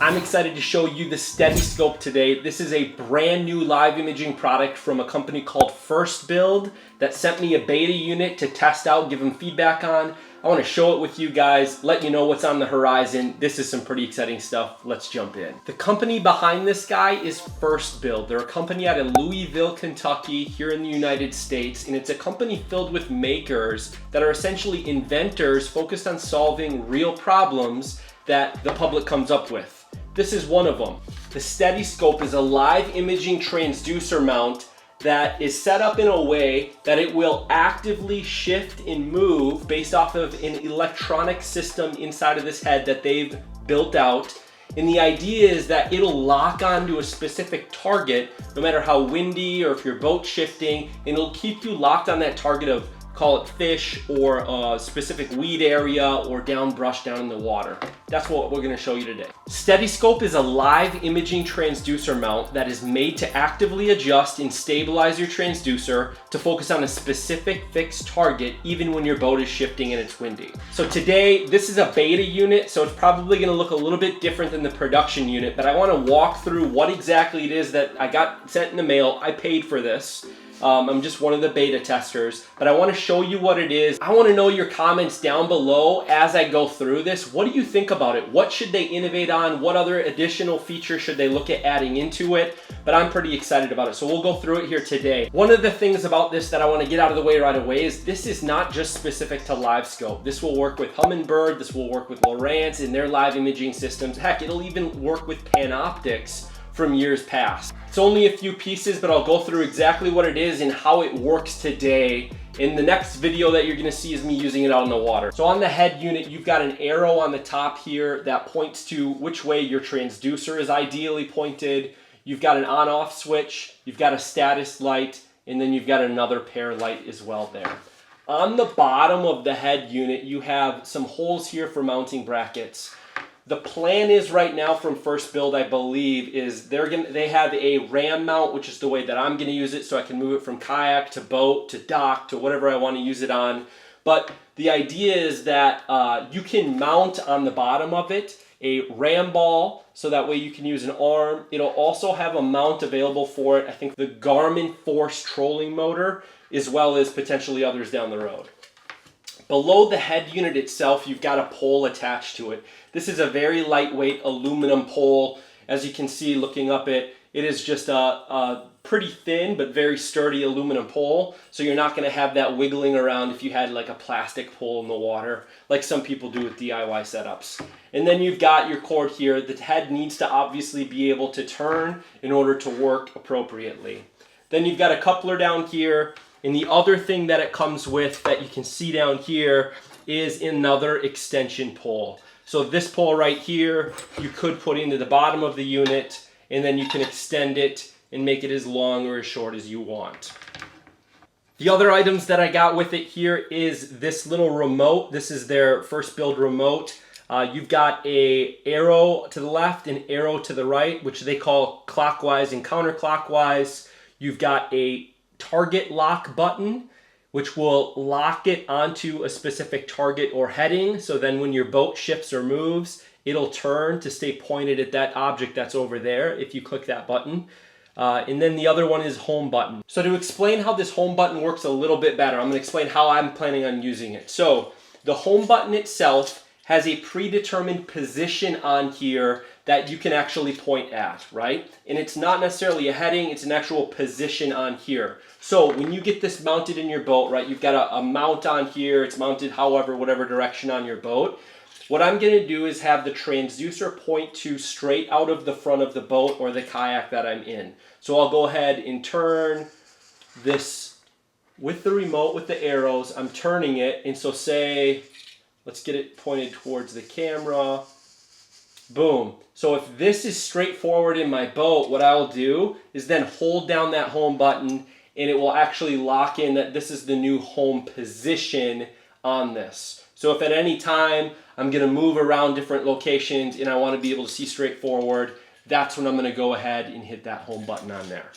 I'm excited to show you the Steadyscope today. This is a brand new live imaging product from a company called First Build that sent me a beta unit to test out, give them feedback on. I want to show it with you guys, let you know what's on the horizon. This is some pretty exciting stuff. Let's jump in. The company behind this guy is First Build. They're a company out of Louisville, Kentucky, here in the United States, and it's a company filled with makers that are essentially inventors focused on solving real problems that the public comes up with. This is one of them. The Steadyscope is a live imaging transducer mount that is set up in a way that it will actively shift and move based off of an electronic system inside of this head that they've built out. And the idea is that it'll lock onto a specific target, no matter how windy or if your boat's shifting, and it'll keep you locked on that target of, call it fish or a specific weed area or down brush down in the water. That's what we're gonna show you today. Steadyscope is a live imaging transducer mount that is made to actively adjust and stabilize your transducer to focus on a specific fixed target even when your boat is shifting and it's windy. So today, this is a beta unit, so it's probably gonna look a little bit different than the production unit, but I wanna walk through what exactly it is that I got sent in the mail. I paid for this. I'm just one of the beta testers, but I want to show you what it is. I want to know your comments down below as I go through this. What do you think about it? What should they innovate on? What other additional features should they look at adding into it? But I'm pretty excited about it, so we'll go through it here today. One of the things about this that I want to get out of the way right away is this is not just specific to Livescope. This will work with Humminbird, this will work with Lowrance in their live imaging systems. Heck, it'll even work with Panoptix from years past. It's only a few pieces, but I'll go through exactly what it is and how it works today. In the next video that you're gonna see is me using it out in the water. So on the head unit, you've got an arrow on the top here that points to which way your transducer is ideally pointed. You've got an on-off switch, you've got a status light, and then you've got another pair light as well there. On the bottom of the head unit, you have some holes here for mounting brackets. The plan is right now from First Build, I believe, is they have a ram mount, which is the way that I'm gonna use it, so I can move it from kayak to boat to dock to whatever I want to use it on. But the idea is that you can mount on the bottom of it a ram ball, so that way you can use an arm. It'll also have a mount available for it, I think the Garmin Force trolling motor, as well as potentially others down the road. Below the head unit itself, you've got a pole attached to it. This is a very lightweight aluminum pole. As you can see looking up it is just a pretty thin but very sturdy aluminum pole. So you're not gonna have that wiggling around if you had like a plastic pole in the water, like some people do with DIY setups. And then you've got your cord here. The head needs to obviously be able to turn in order to work appropriately. Then you've got a coupler down here. And the other thing that it comes with that you can see down here is another extension pole. So this pole right here, you could put into the bottom of the unit, and then you can extend it and make it as long or as short as you want. The other items that I got with it here is this little remote. This is their First Build remote. You've got an arrow to the left and arrow to the right, which they call clockwise and counterclockwise. You've got a target lock button, which will lock it onto a specific target or heading. So then when your boat shifts or moves, it'll turn to stay pointed at that object that's over there if you click that button. And then the other one is home button. So to explain how this home button works a little bit better, I'm gonna explain how I'm planning on using it. So the home button itself has a predetermined position on here that you can actually point at, right? And it's not necessarily a heading, it's an actual position on here. So when you get this mounted in your boat, right, you've got a mount on here, it's mounted however, whatever direction on your boat. What I'm gonna do is have the transducer point to straight out of the front of the boat or the kayak that I'm in. So I'll go ahead and turn this with the remote, with the arrows, I'm turning it, and so say, let's get it pointed towards the camera. Boom. So if this is straightforward in my boat, what I'll do is then hold down that home button and it will actually lock in that this is the new home position on this. So if at any time I'm gonna move around different locations and I wanna be able to see straight forward, that's when I'm gonna go ahead and hit that home button on there.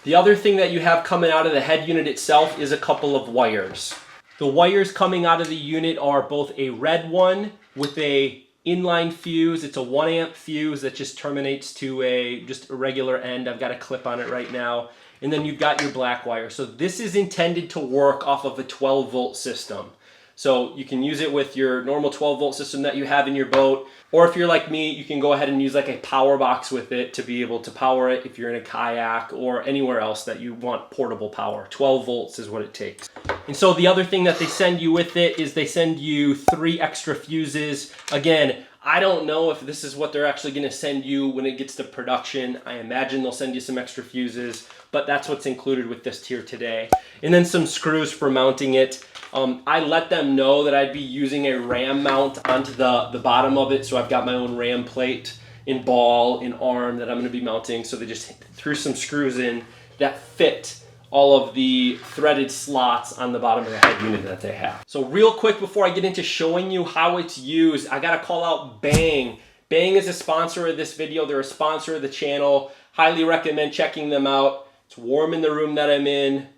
The other thing that you have coming out of the head unit itself is a couple of wires. The wires coming out of the unit are both a red one with a inline fuse. It's a 1 amp fuse that just terminates to just a regular end. I've got a clip on it right now. And then you've got your black wire. So this is intended to work off of a 12 volt system. So you can use it with your normal 12 volt system that you have in your boat. Or if you're like me, you can go ahead and use like a power box with it to be able to power it if you're in a kayak or anywhere else that you want portable power. 12 volts is what it takes. And so the other thing that they send you with it is they send you 3 extra fuses. Again, I don't know if this is what they're actually going to send you when it gets to production. I imagine they'll send you some extra fuses, but that's what's included with this tier today. And then some screws for mounting it. I let them know that I'd be using a ram mount onto the bottom of it, so I've got my own ram plate in ball, in arm that I'm going to be mounting. So they just threw some screws in that fit all of the threaded slots on the bottom of the head unit that they have. So real quick before I get into showing you how it's used, I gotta call out Bang. Bang is a sponsor of this video. They're a sponsor of the channel. Highly recommend checking them out. It's warm in the room that I'm in.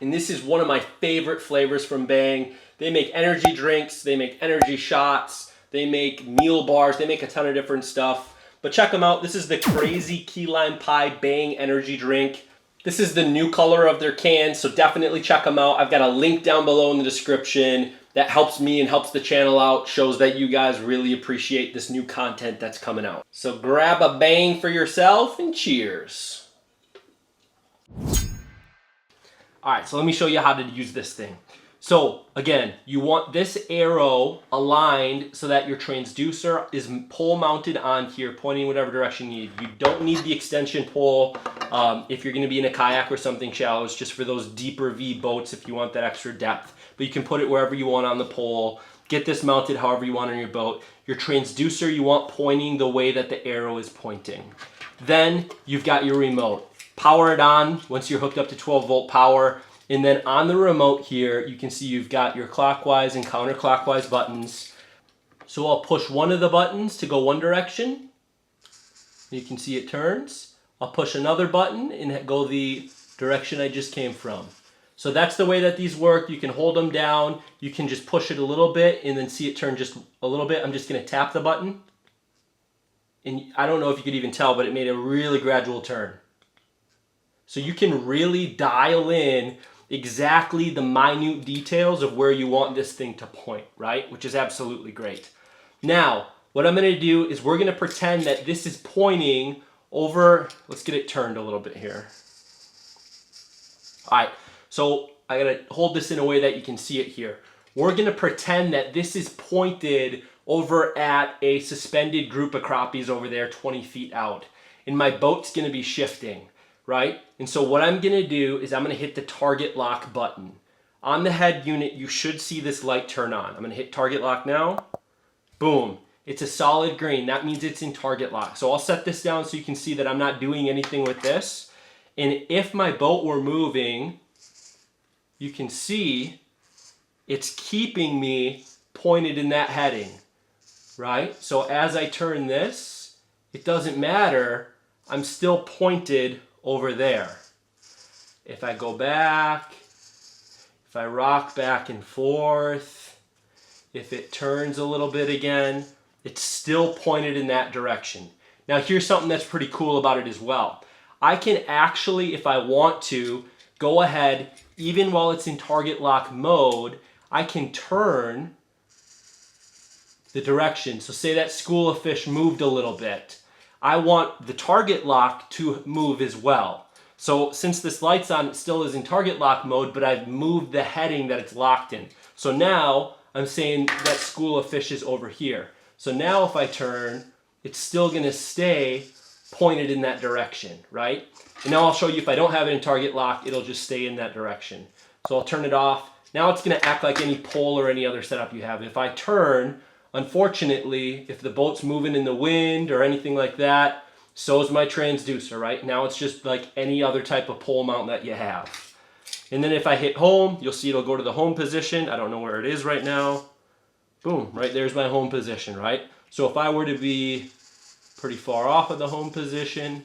And this is one of my favorite flavors from Bang. They make energy drinks, they make energy shots, they make meal bars, they make a ton of different stuff. But check them out. This is the Crazy Key Lime Pie Bang Energy Drink. This is the new color of their can, so definitely check them out. I've got a link down below in the description. That helps me and helps the channel out, shows that you guys really appreciate this new content that's coming out. So grab a Bang for yourself and cheers. All right, so let me show you how to use this thing. So again, you want this arrow aligned so that your transducer is pole mounted on here, pointing whatever direction you need. You don't need the extension pole if you're gonna be in a kayak or something shallow. It's just for those deeper V boats if you want that extra depth. But you can put it wherever you want on the pole. Get this mounted however you want on your boat. Your transducer you want pointing the way that the arrow is pointing. Then you've got your remote. Power it on once you're hooked up to 12 volt power. And then on the remote here, you can see you've got your clockwise and counterclockwise buttons. So I'll push one of the buttons to go one direction. You can see it turns. I'll push another button and go the direction I just came from. So that's the way that these work. You can hold them down. You can just push it a little bit and then see it turn just a little bit. I'm just going to tap the button. And I don't know if you could even tell, but it made a really gradual turn. So you can really dial in exactly the minute details of where you want this thing to point, right? Which is absolutely great. Now, what I'm gonna do is we're gonna pretend that this is pointing over, let's get it turned a little bit here. All right, so I gotta hold this in a way that you can see it here. We're gonna pretend that this is pointed over at a suspended group of crappies over there 20 feet out. And my boat's gonna be shifting, right? And so what I'm gonna do is I'm gonna hit the target lock button. On the head unit, you should see this light turn on. I'm gonna hit target lock now. Boom, it's a solid green. That means it's in target lock. So I'll set this down so you can see that I'm not doing anything with this. And if my boat were moving, you can see it's keeping me pointed in that heading, right? So as I turn this, it doesn't matter, I'm still pointed over there. If I go back, if I rock back and forth, if it turns a little bit again, it's still pointed in that direction. Now here's something that's pretty cool about it as well. I can actually, if I want to, go ahead, even while it's in target lock mode, I can turn the direction. So say that school of fish moved a little bit. I want the target lock to move as well. So since this light's on, it still is in target lock mode, but I've moved the heading that it's locked in. So now I'm saying that school of fish is over here. So now if I turn, it's still gonna stay pointed in that direction, right? And now I'll show you if I don't have it in target lock, it'll just stay in that direction. So I'll turn it off. Now it's gonna act like any pole or any other setup you have. If I turn, unfortunately, if the boat's moving in the wind or anything like that, so is my transducer, right? Now it's just like any other type of pole mount that you have. And then if I hit home, you'll see it'll go to the home position. I don't know where it is right now. Boom, right there's my home position, right? So if I were to be pretty far off of the home position,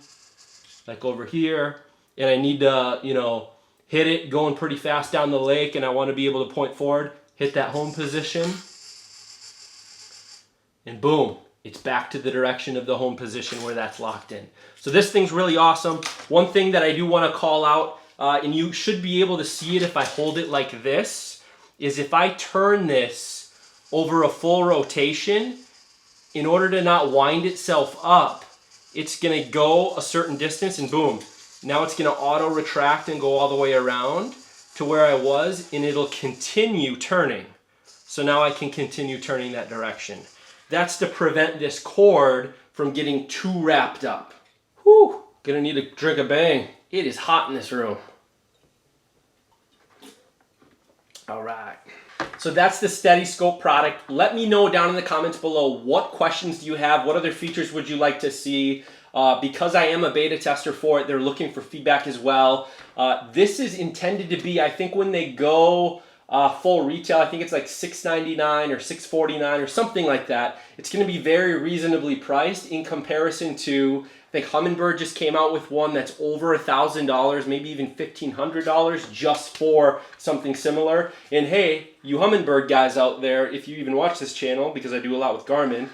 like over here, and I need to, you know, hit it going pretty fast down the lake and I want to be able to point forward, hit that home position. and boom, it's back to the direction of the home position where that's locked in. So this thing's really awesome. One thing that I do want to call out, and you should be able to see it if I hold it like this, is if I turn this over a full rotation, in order to not wind itself up, it's going to go a certain distance and boom, now it's going to auto retract and go all the way around to where I was, and it'll continue turning. So now I can continue turning that direction. That's to prevent this cord from getting too wrapped up. Whew, gonna need a drink of Bang. It is hot in this room. All right. So that's the Steadyscope product. Let me know down in the comments below, what questions do you have? What other features would you like to see? Because I am a beta tester for it, they're looking for feedback as well. This is intended to be, I think when they go full retail, I think it's like $6.99 or $6.49 or something like that. It's going to be very reasonably priced in comparison to, I think Humminbird just came out with one that's over $1,000, maybe even $1,500 just for something similar. And hey, you Humminbird guys out there, if you even watch this channel, because I do a lot with Garmin,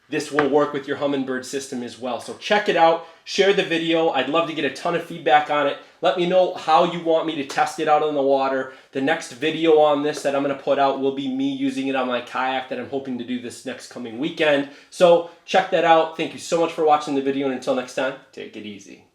this will work with your Humminbird system as well. So check it out, share the video. I'd love to get a ton of feedback on it. Let me know how you want me to test it out on the water. The next video on this that I'm gonna put out will be me using it on my kayak that I'm hoping to do this next coming weekend. So check that out. Thank you so much for watching the video, and until next time, take it easy.